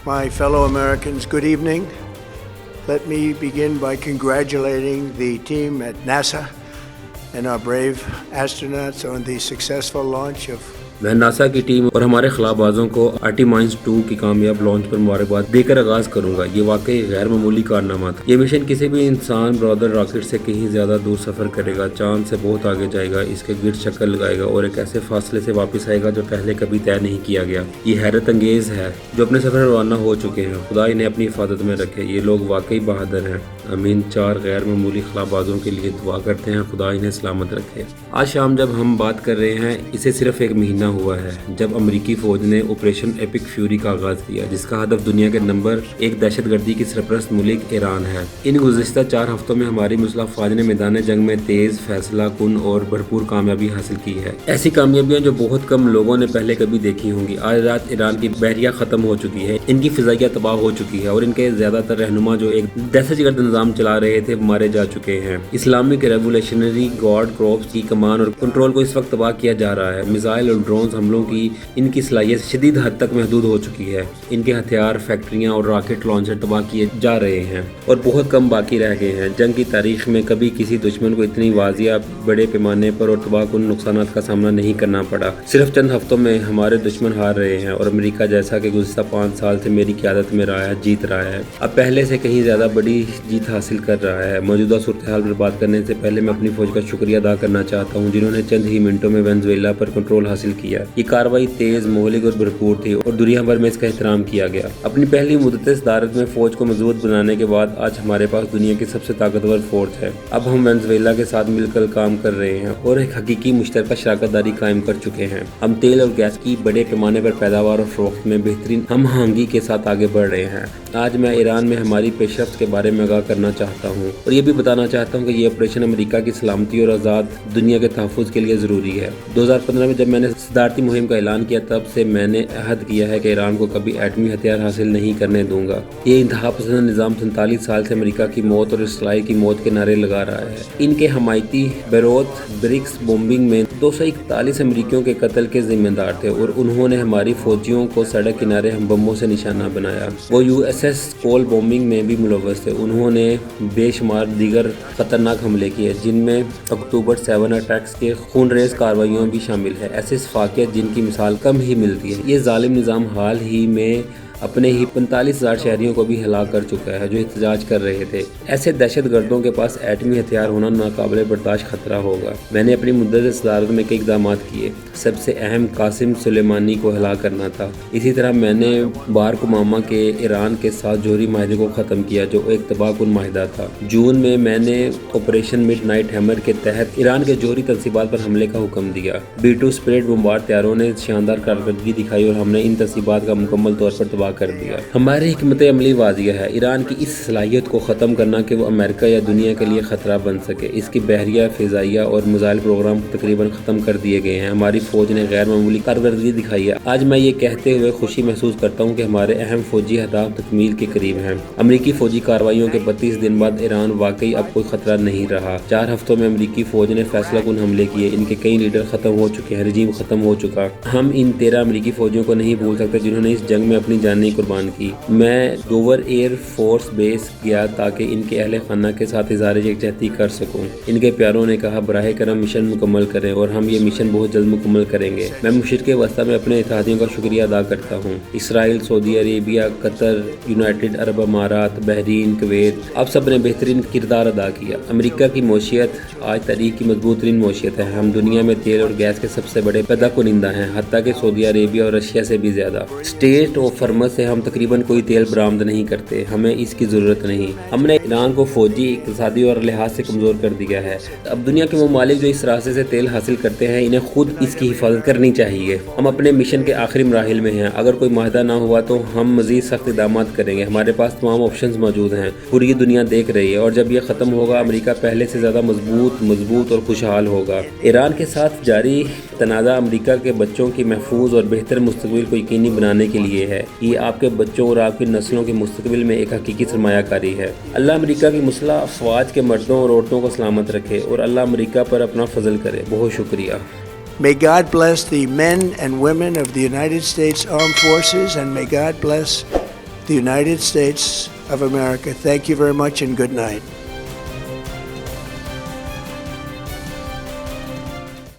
My fellow Americans, good evening. Let me begin by congratulating the team at NASA and our brave astronauts on the successful launch of میں NASA کی team اور ہمارے خلابازوں کو آرٹیمائنس 2 کی کامیاب launch پر مبارکباد دے کر آغاز کروں گا۔ یہ واقعی غیر معمولی کارنامہ تھا۔ یہ مشن کسی بھی انسان برادر راکٹ سے کہیں زیادہ دور سفر کرے گا، چاند سے بہت آگے جائے گا، اس کے گرد چکر لگائے گا اور ایک ایسے فاصلے سے واپس آئے گا جو پہلے کبھی طے نہیں کیا گیا۔ یہ حیرت انگیز ہے۔ جو اپنے سفر روانہ ہو چکے ہیں، خدا انہیں اپنی حفاظت میں رکھے۔ یہ لوگ واقعی بہادر ہیں۔ امین 4 غیر معمولی خلابازوں کے لیے دعا کرتے ہیں، خدا انہیں سلامت رکھے۔ آج شام جب ہم بات کر رہے ہیں، اسے صرف ایک مہینہ ہوا ہے جب امریکی فوج نے آپریشن ایپک فیوری کا آغاز کیا، جس کا ہدف دنیا کے نمبر 1 دہشت گردی کی سرپرست ملک ایران ہے۔ ان گزشتہ 4 ہفتوں میں ہماری مسلح افواج نے میدان جنگ میں تیز، فیصلہ کن اور بھرپور کامیابی حاصل کی ہے۔ ایسی کامیابیاں جو بہت کم لوگوں نے پہلے کبھی دیکھی ہوں گی۔ آج رات ایران کی بحریہ ختم ہو چکی ہے، ان کی فضائیہ تباہ ہو چکی ہے اور ان کے زیادہ تر رہنما جو ایک دہشت گرد نظام چلا رہے تھے مارے جا چکے ہیں۔ اسلامک ریولیوشنری گارڈ کورپس کی کمان اور کنٹرول کو اس وقت تباہ کیا جا رہا ہے۔ میزائل اور ڈرونز حملوں کی ان کی صلاحیت شدید حد تک محدود ہو چکی ہے۔ ان کے ہتھیار، فیکٹریاں اور راکٹ لانچر تباہ کیے جا رہے ہیں اور بہت کم باقی رہ گئے ہیں۔ جنگ کی تاریخ میں کبھی کسی دشمن کو اتنی واضح، بڑے پیمانے پر اور تباہ کن نقصانات کا سامنا نہیں کرنا پڑا۔ صرف چند ہفتوں میں ہمارے دشمن ہار رہے ہیں اور امریکہ، جیسا کہ گزشتہ 5 سال سے میری قیادت میں رہا ہے، جیت رہا ہے۔ اب پہلے سے کہیں زیادہ بڑی جیت حاصل کر رہا ہے۔ موجودہ صورتحال پر بات کرنے سے پہلے میں اپنی فوج کا شکریہ ادا کرنا چاہتا ہوں، جنہوں نے چند ہی منٹوں میں وینزویلا پر کنٹرول حاصل کیا۔ یہ کارروائی تیز، مہلک اور بھرپور تھی اور دنیا بھر میں اس کا احترام کیا گیا۔ اپنی پہلی مدت صدارت میں فوج کو مضبوط بنانے کے بعد آج ہمارے پاس دنیا کی سب سے طاقتور فورس ہے۔ اب ہم وینزویلا کے ساتھ مل کر کام کر رہے ہیں اور ایک حقیقی مشترکہ شراکت داری قائم کر چکے ہیں۔ ہم تیل اور گیس کی بڑے پیمانے پر پیداوار اور فروخت میں بہترین ہم آہنگی کے ساتھ آگے بڑھ رہے ہیں۔ آج میں ایران میں ہماری پیش رفت کے بارے میں آگاہ کرنا چاہتا ہوں اور یہ بھی بتانا چاہتا ہوں کہ یہ آپریشن امریکہ کی سلامتی اور آزاد دنیا کے تحفظ کے لیے ضروری ہے۔ 2015 میں جب میں نے صدارتی مہم کا اعلان کیا، تب سے میں نے عہد کیا ہے کہ ایران کو کبھی ایٹمی ہتھیار حاصل نہیں کرنے دوں گا۔ یہ انتہا پسند نظام 47 سال سے امریکہ کی موت اور اسرائیل کی موت کے نعرے لگا رہا ہے۔ ان کے حمایتی بیروت برکس بومبنگ میں 241 امریکیوں کے قتل کے ذمہ دار تھے اور انہوں نے ہماری فوجیوں کو سڑک کنارے بموں سے نشانہ بنایا۔ وہ USS کول بومبنگ میں بھی ملوث تھے۔ انہوں نے بے شمار دیگر خطرناک حملے کیے، جن میں اکتوبر 7 اٹیکس کے خونریز کارروائیوں بھی شامل ہے، ایسے صفاقیت جن کی مثال کم ہی ملتی ہے۔ یہ ظالم نظام حال ہی میں اپنے ہی 45,000 شہریوں کو بھی ہلاک کر چکا ہے جو احتجاج کر رہے تھے۔ ایسے دہشت گردوں کے پاس ایٹمی ہتھیار ہونا ناقابل برداشت خطرہ ہوگا۔ میں نے اپنی مدت صدارت میں کئی اقدامات کیے۔ سب سے اہم قاسم سلیمانی کو ہلاک کرنا تھا۔ اسی طرح میں نے باراک اوباما کے ایران کے ساتھ جوہری معاہدے کو ختم کیا، جو ایک تباہ کن معاہدہ تھا۔ جون میں میں نے آپریشن مڈ نائٹ ہیمر کے تحت ایران کے جوہری تنصیبات پر حملے کا حکم دیا۔ B-2 اسپرٹ بمبار طیاروں نے شاندار کارکردگی دکھائی اور ہم نے ان تنصیبات کا مکمل طور پر تباہ کر دیا۔ ہماری حکمت عملی واضح ہے، ایران کی اس صلاحیت کو ختم کرنا کہ وہ امریکہ یا دنیا کے لیے خطرہ بن سکے۔ اس کی بحریہ، فضائیہ اور میزائل پروگرام تقریباً ختم کر دیے گئے ہیں۔ ہماری فوج نے غیر معمولی کارکردگی دکھائی ہے۔ آج میں یہ کہتے ہوئے خوشی محسوس کرتا ہوں کہ ہمارے اہم فوجی اہداف تکمیل کے قریب ہیں۔ امریکی فوجی کارروائیوں کے 32 دن بعد ایران واقعی اب کوئی خطرہ نہیں رہا۔ 4 ہفتوں میں امریکی فوج نے فیصلہ کن حملے کیے، ان کے کئی لیڈر ختم ہو چکے ہیں، رجیم ختم ہو چکا۔ ہم ان 13 امریکی فوجیوں کو نہیں بھول سکتے جنہوں نے اس جنگ میں اپنی جان نہیں قربان کی۔ میں ڈوور ایئر فورس بیس گیا تاکہ ان کے اہل خانہ کے ساتھ اظہار یکجہتی کر سکوں۔ ان کے پیاروں نے کہا، براہ کرم مشن مکمل کریں، اور ہم یہ مشن بہت جلد مکمل کریں گے۔ میں مشرق وسطیٰ میں اپنے اتحادیوں کا شکریہ ادا کرتا ہوں۔ اسرائیل، سعودی عربیہ، قطر، یونائٹڈ عرب امارات، بحرین، کویت، آپ سب نے بہترین کردار ادا کیا۔ امریکہ کی معیشت آج تاریخ کی مضبوط ترین معیشت ہے۔ ہم دنیا میں تیل اور گیس کے سب سے بڑے پیدا کنندہ ہیں، حتیٰ کہ سعودی عربیہ اور رشیا سے بھی زیادہ۔ اسٹریٹ آف ہارمز سے ہم تقریباً کوئی تیل برآمد نہیں کرتے، ہمیں اس کی ضرورت نہیں۔ ہم نے ایران کو فوجی، اقتصادی اور لحاظ سے کمزور کر دیا ہے۔ اب دنیا کے وہ ممالک جو اس راستے سے تیل حاصل کرتے ہیں، انہیں خود اس کی حفاظت کرنی چاہیے۔ ہم اپنے مشن کے آخری مراحل میں ہیں۔ اگر کوئی معاہدہ نہ ہوا تو ہم مزید سخت اقدامات کریں گے۔ ہمارے پاس تمام آپشنز موجود ہیں، پوری دنیا دیکھ رہی ہے، اور جب یہ ختم ہوگا، امریکہ پہلے سے زیادہ مضبوط اور خوشحال ہوگا۔ ایران کے ساتھ جاری تنازع امریکہ کے بچوں کی محفوظ اور بہتر مستقبل کو یقینی بنانے کے لیے ہے۔ یہ آپ کے بچوں اور آپ کی نسلوں کے مستقبل میں ایک حقیقی سرمایہ کاری ہے۔ اللہ امریکہ کی مسلح افواج کے مردوں اور عورتوں کو سلامت رکھے اور اللہ امریکہ پر اپنا فضل کرے۔ بہت شکریہ۔ May God bless the men and women of the United States Armed Forces, and may God bless the United States of America. Thank you very much and good night.